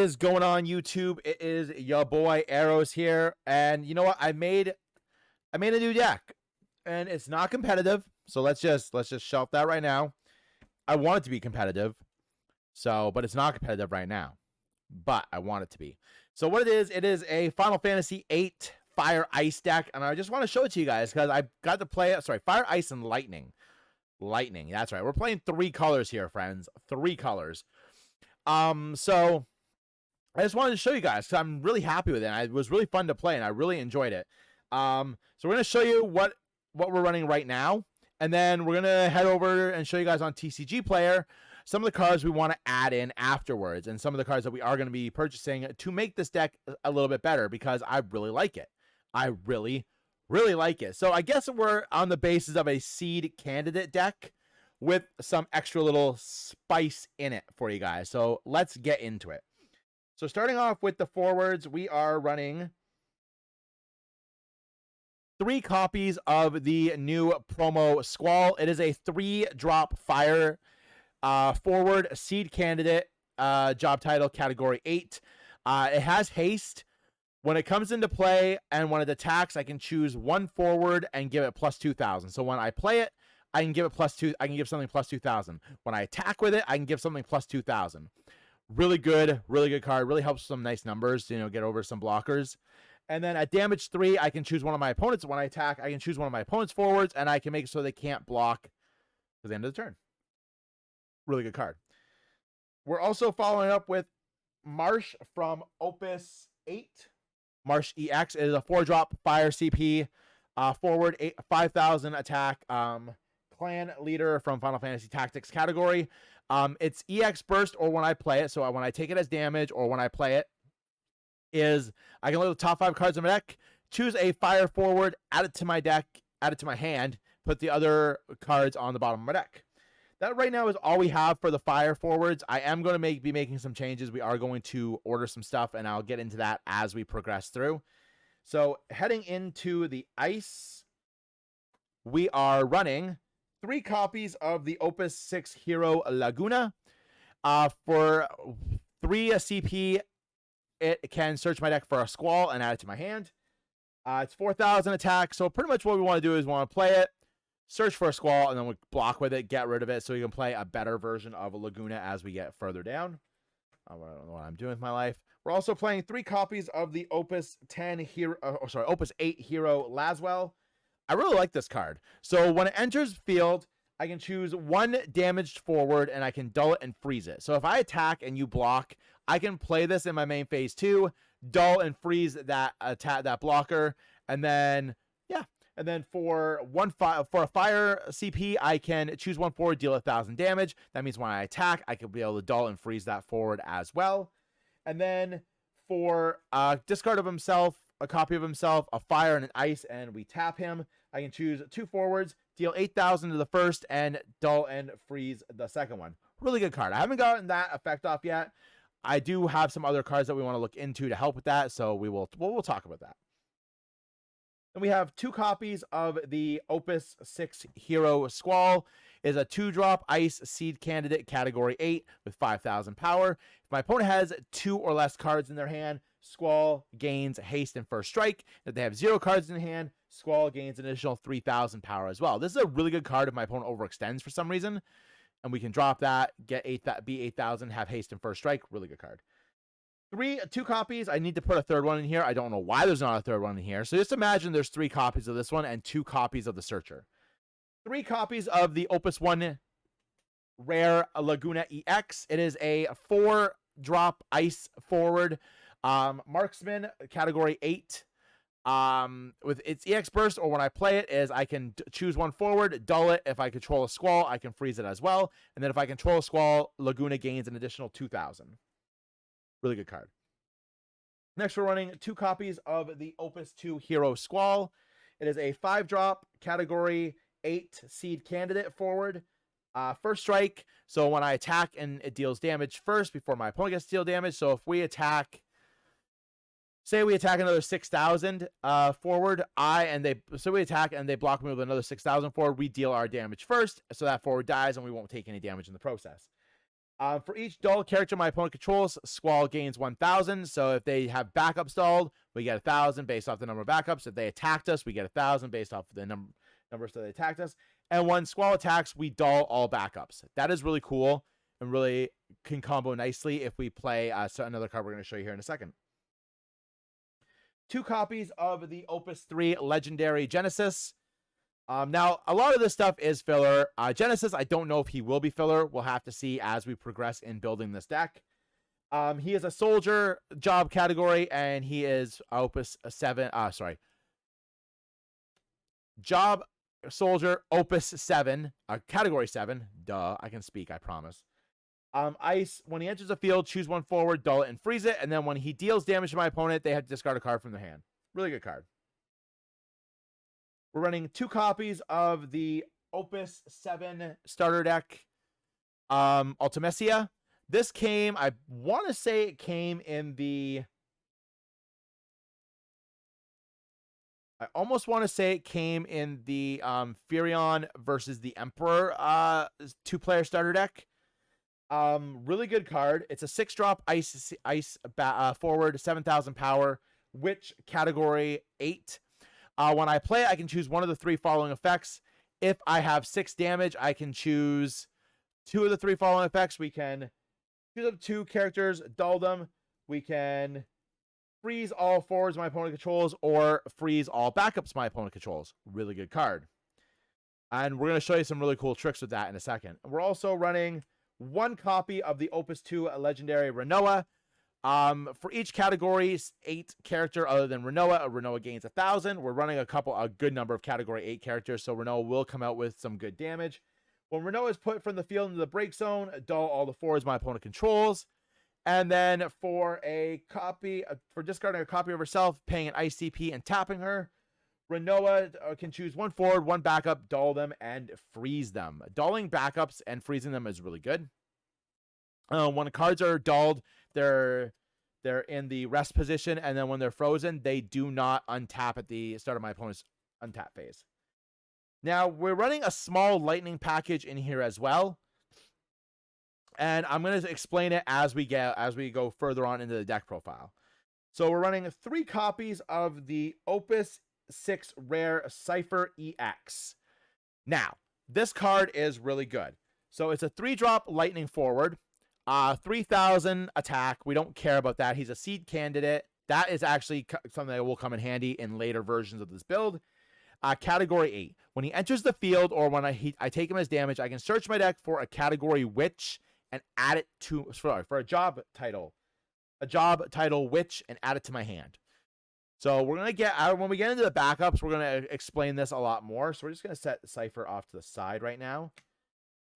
is going on, YouTube? It is your boy Arrows here, and you know what? I made a new deck, and it's not competitive. So let's just shelf that right now. I want it to be competitive, but it's not competitive right now. But I want it to be. So what it is a Final Fantasy VIII Fire Ice deck, and I just want to show it to you guys because I got to play it. Sorry, Fire Ice and Lightning. Lightning. That's right. We're playing 3 colors here, friends. 3 colors. So I just wanted to show you guys because I'm really happy with it. It was really fun to play, and I really enjoyed it. So we're going to show you what we're running right now, and then we're going to head over and show you guys on TCG Player some of the cards we want to add in afterwards, and some of the cards that we are going to be purchasing to make this deck a little bit better because I really like it. I really like it. So I guess we're on the basis of a SeeD candidate deck with some extra little spice in it for you guys. So let's get into it. So starting off with the forwards, we are running 3 copies of the new promo Squall. It is a 3-drop fire forward SeeD candidate, job title category 8. It has haste. When it comes into play and when it attacks, I can choose 1 forward and give it plus 2,000. So when I play it, I can give it plus 2. I can give something plus 2,000. When I attack with it, I can give something plus 2,000. Really good card. Really helps some nice numbers to get over some blockers. And then at damage 3, I can choose one of my opponents. When I attack, I can choose one of my opponent's forwards, and I can make it so they can't block to the end of the turn. Really good card. We're also following up with Marsh from Opus 8. Marsh EX is a 4-drop fire CP forward, 5,000 attack clan leader from Final Fantasy Tactics category. It's EX burst or when I play it. So when I take it as damage or when I play it, is I can look at the top 5 cards in my deck, choose a fire forward, add it to my deck, add it to my hand, put the other cards on the bottom of my deck. That right now is all we have for the fire forwards. I am going to be making some changes. We are going to order some stuff, and I'll get into that as we progress through. So heading into the ice, we are running 3 copies of the Opus 6 Hero Laguna. For 3 CP, it can search my deck for a Squall and add it to my hand. It's 4,000 attack, so pretty much what we want to do is we want to play it, search for a Squall, and then we block with it, get rid of it, so you can play a better version of a Laguna as we get further down. I don't know what I'm doing with my life. We're also playing 3 copies of the Opus 8 Hero Laswell. I really like this card. So when it enters field, I can choose 1 damaged forward, and I can dull it and freeze it. So if I attack and you block, I can play this in my main phase 2, dull and freeze that blocker, and then and then for a fire CP, I can choose 1 forward, deal 1,000 damage. That means when I attack, I could be able to dull and freeze that forward as well. And then for discard of himself, a copy of himself, a fire and an ice, and we tap him, I can choose 2 forwards, deal 8,000 to the first, and dull and freeze the second one. Really good card. I haven't gotten that effect off yet. I do have some other cards that we want to look into to help with that, so we'll talk about that. And we have 2 copies of the Opus 6 Hero Squall. It is a 2-drop ice SeeD candidate category 8 with 5,000 power. If my opponent has 2 or less cards in their hand, Squall gains haste and first strike. If they have 0 cards in hand, Squall gains an additional 3,000 power as well. This is a really good card if my opponent overextends for some reason, and we can drop that, get 8,000, have haste and first strike. Really good card. 2 copies. I need to put a 3rd one in here. I don't know why there's not a 3rd one in here. So just imagine there's 3 copies of this one and 2 copies of the Searcher. 3 copies of the Opus 1 Rare Laguna EX. It is a 4-drop ice forward marksman category 8. With its EX burst, or when I play it, is I can choose 1 forward, dull it. If I control a Squall, I can freeze it as well. And then if I control a Squall, Laguna gains an additional 2,000. Really good card. Next, we're running 2 copies of the Opus 2 Hero Squall. It is a 5-drop category 8 SeeD candidate forward. First strike. So when I attack and it deals damage first before my opponent gets to deal damage. So if we attack, say we attack another 6,000 forward, we attack and they block me with another 6,000 forward, we deal our damage first. So that forward dies and we won't take any damage in the process. For each dull character my opponent controls, Squall gains 1,000. So if they have backups dulled, we get 1,000 based off the number of backups. If they attacked us, we get 1,000 based off the numbers that they attacked us. And when Squall attacks, we dull all backups. That is really cool and really can combo nicely if we play another card we're going to show you here in a second. 2 copies of the Opus 3 Legendary Genesis. Now, a lot of this stuff is filler. Genesis, I don't know if he will be filler. We'll have to see as we progress in building this deck. He is a soldier job category, and he is Opus 7. Job soldier Opus 7, category 7. Duh, I can speak, I promise. Ice, when he enters the field, choose 1 forward, dull it, and freeze it. And then when he deals damage to my opponent, they have to discard a card from their hand. Really good card. We're running 2 copies of the Opus 7 starter deck, Ultimecia. This came, I want to say it came in the... I almost want to say it came in the Furion versus the Emperor 2-player starter deck. Really good card. It's a 6-drop ice forward, 7,000 power, Witch category 8. When I play, I can choose one of the 3 following effects. If I have 6 damage, I can choose 2 of the 3 following effects. We can choose up 2 characters, dull them. We can freeze all forwards my opponent controls, or freeze all backups my opponent controls. Really good card. And we're going to show you some really cool tricks with that in a second. We're also running 1 copy of the Opus 2 Legendary Renoa. For each category 8 character other than Renoa, Renoa gains 1,000. We're running a good number of category 8 characters, so Renoa will come out with some good damage. When Renoa is put from the field into the break zone, dull all the forwards my opponent controls. And then for discarding a copy of herself, paying an ICP and tapping her, Renoa can choose 1 forward, 1 backup, dull them, and freeze them. Dulling backups and freezing them is really good. When the cards are dulled, they're in the rest position, and then when they're frozen, they do not untap at the start of my opponent's untap phase. Now, we're running a small lightning package in here as well, and I'm going to explain it as we go further on into the deck profile. So we're running 3 copies of the Opus 6 Rare Cypher EX. Now, this card is really good. So it's a 3-drop lightning forward. 3,000 attack. We don't care about that. He's a SeeD candidate. That is actually something that will come in handy in later versions of this build. Category 8. When he enters the field or when I take him as damage, I can search my deck for a category Witch and add it to, for a job title. A job title Witch and add it to my hand. So we're going to get, when we get into the backups, we're going to explain this a lot more. So we're just going to set Cypher off to the side right now.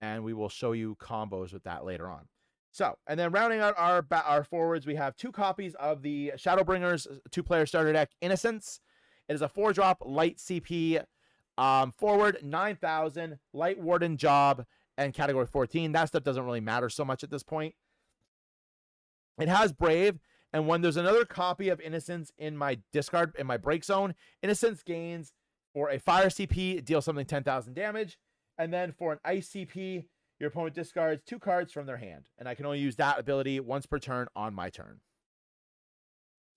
And we will show you combos with that later on. So, and then rounding out our forwards, we have 2 copies of the Shadowbringers 2-player starter deck, Innocence. It is a 4-drop light CP forward, 9,000, light warden job, and category 14. That stuff doesn't really matter so much at this point. It has Brave, and when there's another copy of Innocence in my discard, in my break zone, Innocence gains for a fire CP, deal something 10,000 damage, and then for an ice CP, your opponent discards 2 cards from their hand, and I can only use that ability once per turn on my turn.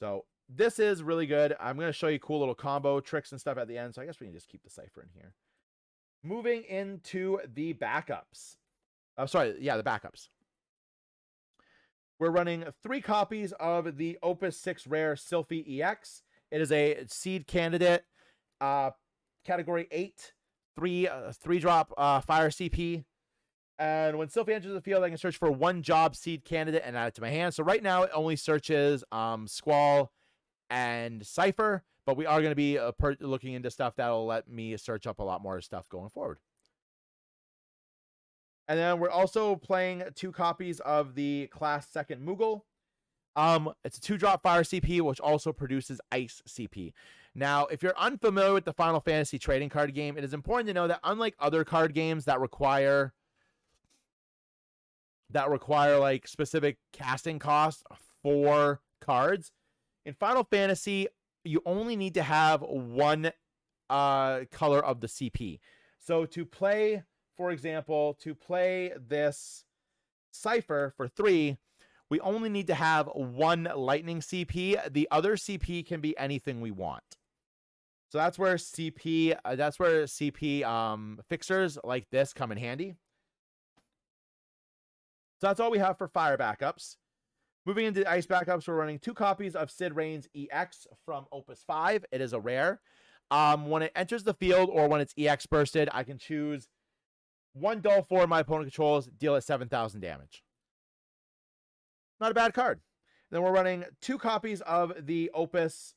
So this is really good. I'm going to show you cool little combo tricks and stuff at the end, so I guess we can just keep the Cypher in here. Moving into the backups. The backups. We're running 3 copies of the Opus 6 Rare Sylphie EX. It is a SeeD candidate, category 8, 3-drop fire CP. And when Sylphie enters the field, I can search for 1 job SeeD candidate and add it to my hand. So right now, it only searches Squall and Cypher, but we are going to be looking into stuff that will let me search up a lot more stuff going forward. And then we're also playing 2 copies of the Class 2nd Moogle. It's a 2-drop fire CP, which also produces ice CP. Now, if you're unfamiliar with the Final Fantasy trading card game, it is important to know that unlike other card games that require like specific casting costs for cards, in Final Fantasy, you only need to have 1 color of the CP. So to play, for example, this Cypher for 3, we only need to have 1 lightning CP. The other CP can be anything we want. So that's where CP fixers like this come in handy. So that's all we have for fire backups. Moving into ice backups, we're running 2 copies of SeeD Rain's EX from Opus 5. It is a rare. When it enters the field or when it's EX bursted, I can choose 1 dull 4 my opponent controls, deal at 7,000 damage. Not a bad card. Then we're running 2 copies of the Opus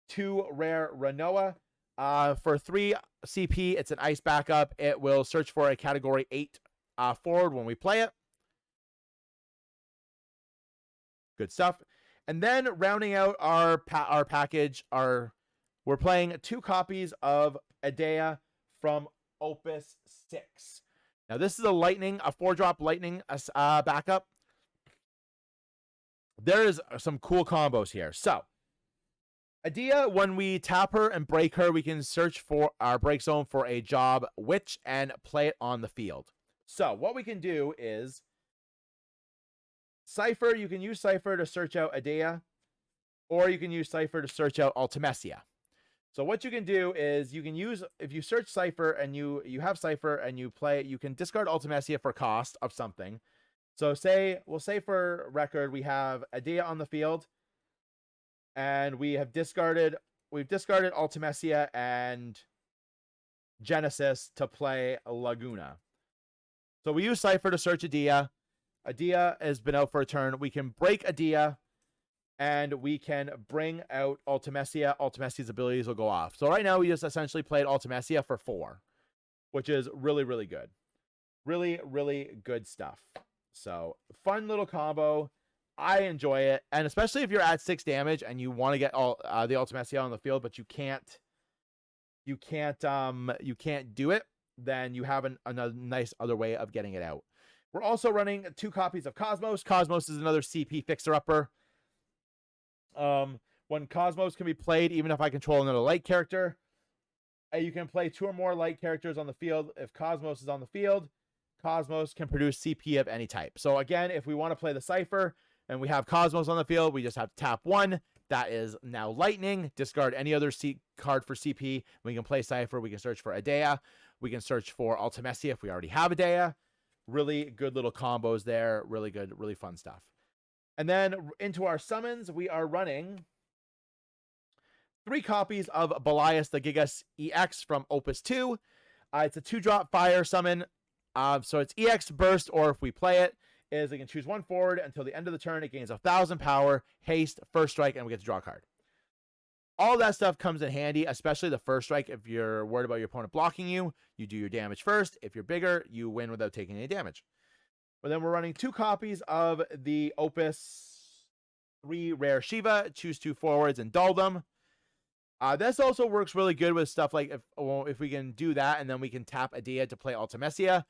2 rare Renoa. For 3 CP, it's an ice backup. It will search for a category 8 forward when we play it. Good stuff. And then rounding out our package, we're playing 2 copies of Adea from Opus 6. Now this is a 4-drop lightning backup. There is some cool combos here. So Adea, when we tap her and break her, we can search for our break zone for a job witch and play it on the field. So what we can do is Cypher, you can use Cypher to search out Adea, or you can use Cypher to search out Ultimecia. So what you can do is you can use, if you search Cypher and you have Cypher and you play, you can discard Ultimecia for cost of something. So we'll say for record, we have Adea on the field and we've discarded Ultimecia and Genesis to play Laguna. So we use Cypher to search Adea. Adea has been out for a turn. We can break Adea and we can bring out Ultimecia. Ultimecia's abilities will go off. So right now we just essentially played Ultimecia for 4, which is really, really good. Really, really good stuff. So fun little combo. I enjoy it. And especially if you're at 6 damage and you want to get all the Ultimecia on the field, but you can't do it, then you have another nice other way of getting it out. We're also running 2 copies of Cosmos. Cosmos is another CP fixer-upper. When Cosmos can be played, even if I control another light character, you can play 2 or more light characters on the field. If Cosmos is on the field, Cosmos can produce CP of any type. So again, if we want to play the Cypher and we have Cosmos on the field, we just have to tap 1. That is now lightning. Discard any other card for CP. We can play Cypher. We can search for Adea. We can search for Ultimecia if we already have Adea. Really good little combos there. Really good, really fun stuff. And then into our summons, we are running 3 copies of Belias the Gigas EX from Opus 2. It's a 2-drop fire summon. So it's EX burst, or if we play it, is we can choose 1 forward until the end of the turn. It gains 1,000 power, haste, first strike, and we get to draw a card. All that stuff comes in handy, especially the first strike. If you're worried about your opponent blocking you, you do your damage first. If you're bigger, you win without taking any damage. But then we're running 2 copies of the Opus 3 Rare Shiva. Choose 2 forwards and dull them. This also works really good with stuff like if we can do that, and then we can tap Adea to play Ultimecia.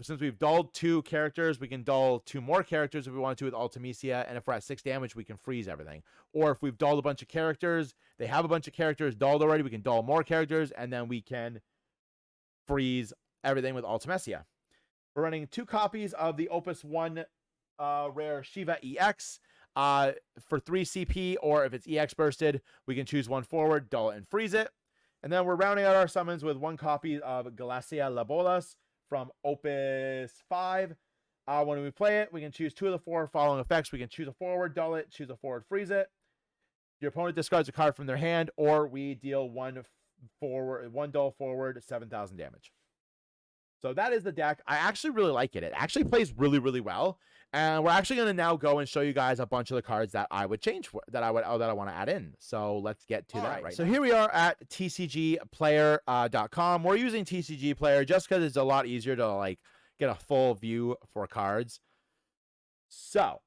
Since we've dulled 2 characters, we can dull 2 more characters if we want to with Ultimecia, and if we're at 6 damage, we can freeze everything. Or if we've dulled a bunch of characters, they have a bunch of characters dulled already, we can dull more characters, and then we can freeze everything with Ultimecia. We're running 2 copies of the Opus 1 Rare Shiva EX for 3 CP, or if it's EX bursted, we can choose 1 forward, dull it, and freeze it. And then we're rounding out our summons with 1 copy of Galacia Labolas from Opus 5. When we play it, we can choose 2 of the 4 following effects. We can choose a forward, dull it, choose a forward, freeze it. Your opponent discards a card from their hand, or we deal 1 dull forward, 7,000 damage. So that is the deck. I actually really like it. It actually plays really, really well. And we're actually going to now go and show you guys a bunch of the cards that I would change for, that I want to add in. So let's get to that right now. So here we are at tcgplayer.com. We're using TCG Player just because it's a lot easier to get a full view for cards. So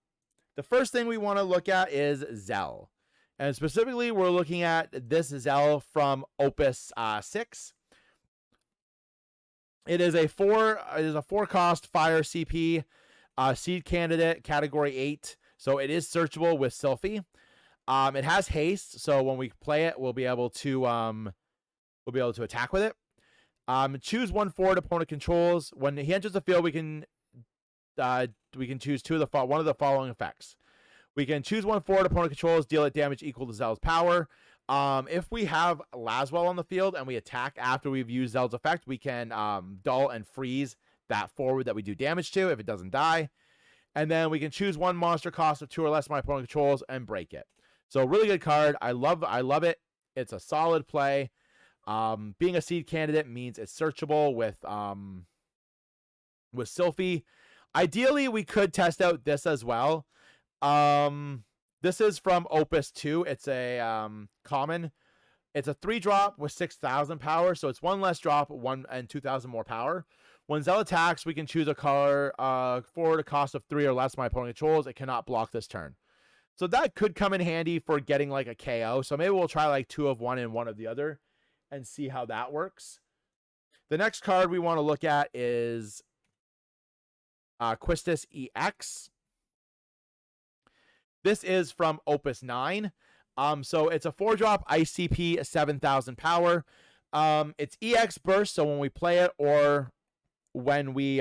the first thing we want to look at is Zell. And specifically, we're looking at this Zell from Opus 6. It is a 4-cost fire CP. SeeD candidate, category 8. So it is searchable with Sylphie. It has haste, so when we play it, we'll be able to attack with it. Choose 1 forward opponent controls. When he enters the field, we can we can choose one of the following effects. We can choose one forward opponent controls, deal it damage equal to Zeld's power. If we have Laswell on the field and we attack after we've used Zeld's effect, we can dull and freeze that forward that we do damage to if it doesn't die. And then we can choose one monster cost of 2 or less my opponent controls and break it. So really good card. I love it. It's a solid play. Being a SeeD candidate means it's searchable with Sylphie. Ideally, we could test out this as well. This is from Opus 2. It's a common. It's a 3-drop with 6,000 power, so it's 1 less drop, 1 and 2,000 more power. When Zell attacks, we can choose a card forward a cost of 3 or less my opponent controls. It cannot block this turn. So that could come in handy for getting like a KO. So maybe we'll try like 2 of one and 1 of the other and see how that works. The next card we want to look at is Quistis EX. This is from Opus 9. So it's a 4-drop ICP, 7,000 power. It's EX burst, so when we play it or when we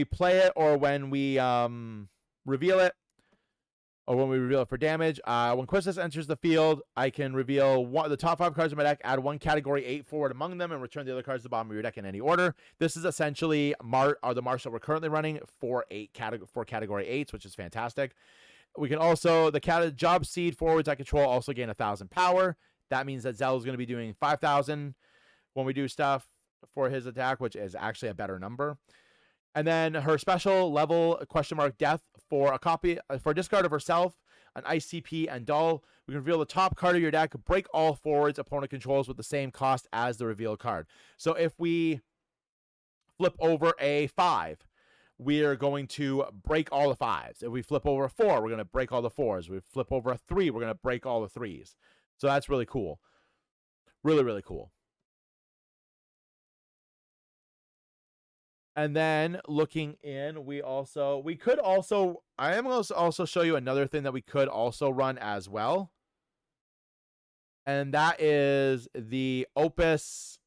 play it or when we reveal it, or when we reveal it for damage. When Quistis enters the field, I can reveal the top 5 cards of my deck, add 1 category 8 forward among them, and return the other cards to the bottom of your deck in any order. This is essentially the march that we're currently running for category 8s, which is fantastic. We can also, the job SeeD forwards I control also gain 1,000 power. That means that Zell is going to be doing 5,000 when we do stuff for his attack, which is actually a better number. And then her special level !death for a copy for a discard of herself, an ICP and dull. We can reveal the top card of your deck, break all forwards opponent controls with the same cost as the revealed card. So if we flip over a 5, we're going to break all the 5s. If we flip over a 4, we're going to break all the 4s. If we flip over a 3, we're going to break all the 3s. So that's really cool. Really, really cool. And then looking in, I am going to also show you another thing that we could also run as well. And that is the Opus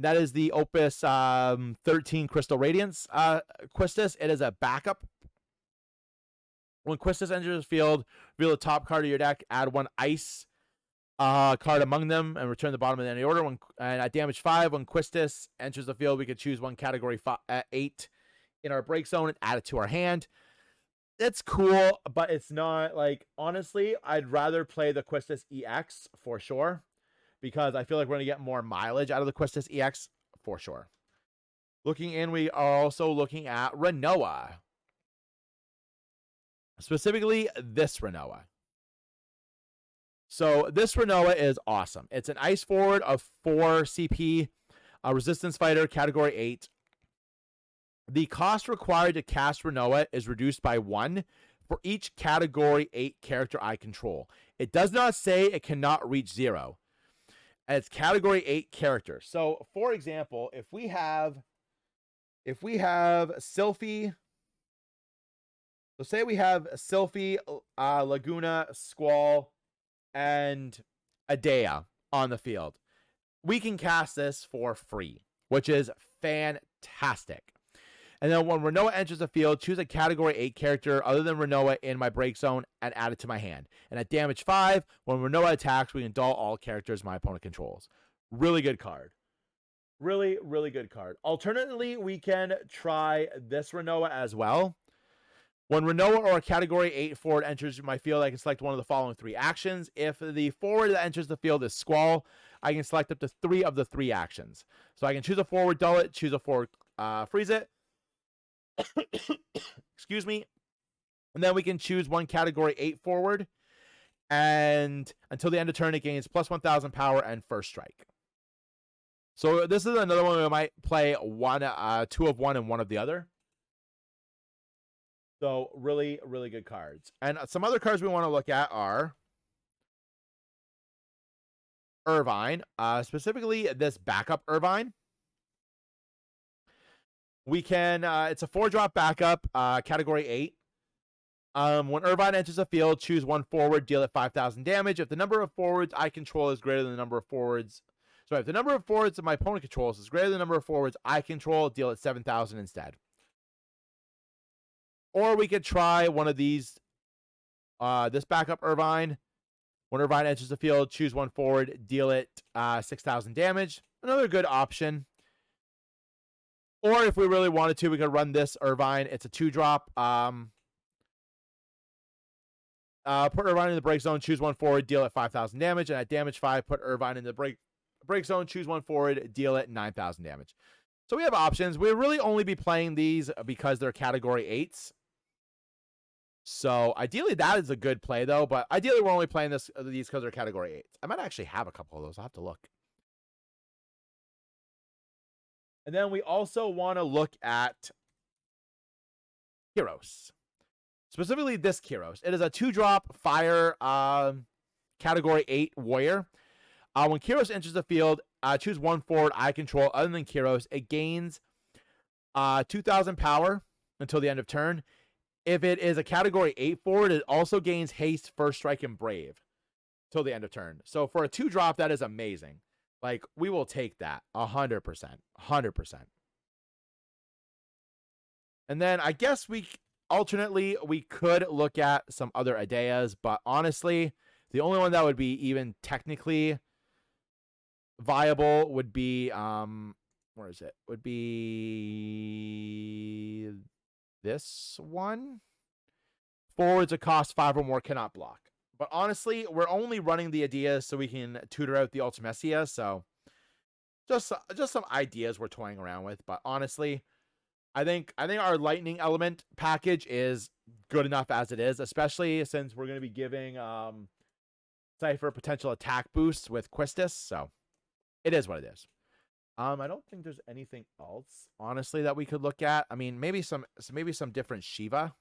13 Crystal Radiance Quistis. It is a backup. When Quistis enters the field, reveal the top card of your deck, add 1 ice card among them, and return the bottom in any order. And at damage 5, when Quistis enters the field, we could choose 1 category 8 in our break zone and add it to our hand. It's cool, but it's not like, honestly, I'd rather play the Quistis EX for sure, because I feel like we're going to get more mileage out of the Quistis EX for sure. Looking in, we are also looking at Renoa. Specifically, this Renoa. So this Renoa is awesome. It's an ice forward of 4 CP, a resistance fighter, category 8. The cost required to cast Renoa is reduced by 1 for each category 8 character I control. It does not say it cannot reach 0. And it's category 8 character. So for example, if we have Sylphie, so say we have Sylphie, Laguna, Squall, and Adea on the field, we can cast this for free, which is fantastic. And then when Renoa enters the field, choose a category 8 character other than Renoa in my break zone and add it to my hand. And at damage 5, when Renoa attacks, we can dull all characters my opponent controls. Really good card. Really, really good card. Alternatively, we can try this Renoa as well. When Renoa or a category 8 forward enters my field, I can select one of the following 3 actions. If the forward that enters the field is Squall, I can select up to 3 of the 3 actions. So I can choose a forward, dull it, choose a forward, freeze it. Excuse me. And then we can choose 1 category 8 forward. And until the end of turn, it gains plus 1,000 power and first strike. So this is another one we might play 2 of one and 1 of the other. So really, really good cards. And some other cards we want to look at are Irvine, specifically this backup Irvine. We can, it's a 4-drop backup, category 8. When Irvine enters the field, choose 1 forward, deal it 5,000 damage. If the number of forwards I control is greater than the number of forwards So if the number of forwards that my opponent controls is greater than the number of forwards I control, deal it 7,000 instead. Or we could try one of these. This backup Irvine. When Irvine enters the field, choose one forward, deal it 6,000 damage. Another good option. Or if we really wanted to, we could run this Irvine. It's a 2-drop. Put Irvine in the break zone, choose one forward, deal it 5,000 damage. And at damage 5, put Irvine in the break zone, choose one forward, deal it 9,000 damage. So we have options. We'll really only be playing these because they're category 8s. So ideally that is a good play though, but ideally we're only playing these because they're category 8s. I might actually have a couple of those. I'll have to look. And then we also want to look at Heroes. Specifically this Heroes. It is a 2-drop fire category 8 warrior. When Kyros enters the field, choose one forward I control other than Kyros. It gains 2,000 power until the end of turn. If it is a category 8 forward, it also gains haste, first strike, and brave till the end of turn. So for a 2-drop, that is amazing. Like, we will take that 100%. 100%. And then I guess alternately, we could look at some other Adeas, but honestly, the only one that would be even technically viable would be, where is it? Would be this one. Forwards that cost 5 or more cannot block. But honestly, we're only running the ideas so we can tutor out the Ultimecia. So just some ideas we're toying around with. But honestly, I think our lightning element package is good enough as it is, especially since we're going to be giving Cypher potential attack boosts with Quistis. So it is what it is. I don't think there's anything else, honestly, that we could look at. I mean, maybe some different Shiva.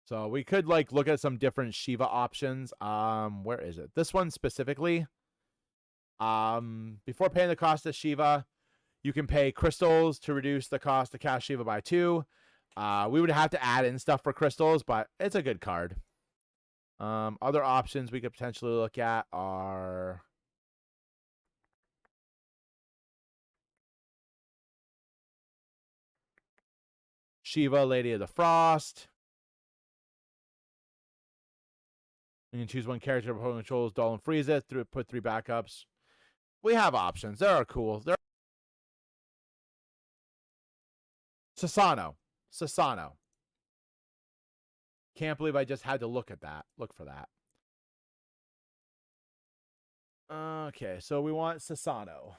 So we could like look at some different Shiva options. Where is it? This one specifically. Before paying the cost of Shiva, you can pay crystals to reduce the cost to cast Shiva by 2. We would have to add in stuff for crystals, but it's a good card. Other options we could potentially look at are Shiva, Lady of the Frost. You can choose one character opponent controls, dull and freeze it, put 3 backups. We have options. They are cool. Sasano. Can't believe I just had to look for that. Okay, so we want Sasano.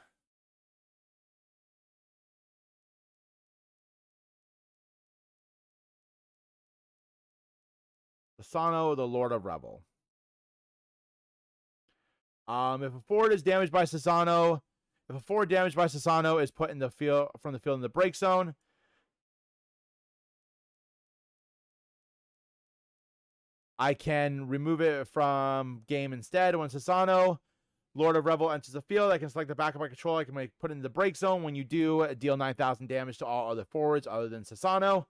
Sasano, the Lord of Revel. If a forward is damaged by Sasano, is put in the field from the field in the break zone, I can remove it from game instead. When Sasano, Lord of Revel, enters the field, I can select the backup I control. I can put it in the break zone. When you do, deal 9,000 damage to all other forwards other than Sasano.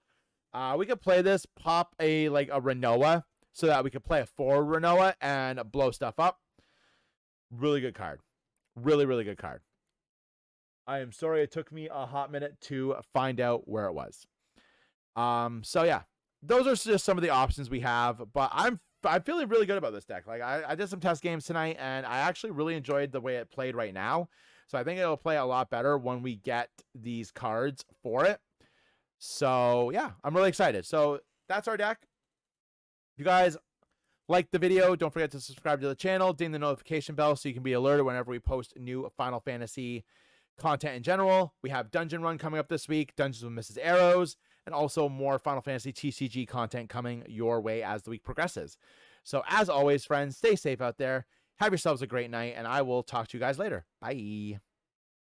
We could play this, pop a Renoa, so that we could play a forward Renoa and blow stuff up. Really good card. Really, really good card. I am sorry it took me a hot minute to find out where it was. So yeah, those are just some of the options we have, but I'm feeling really good about this deck. Like I did some test games tonight and I actually really enjoyed the way it played right now. So I think it'll play a lot better when we get these cards for it. So yeah, I'm really excited. So that's our deck. If you guys like the video, don't forget to subscribe to the channel, ding the notification bell so you can be alerted whenever we post new Final Fantasy content in general. We have Dungeon Run coming up this week, Dungeons with Mrs. Arrows, and also more Final Fantasy TCG content coming your way as the week progresses. So as always, friends, stay safe out there. Have yourselves a great night, and I will talk to you guys later. Bye.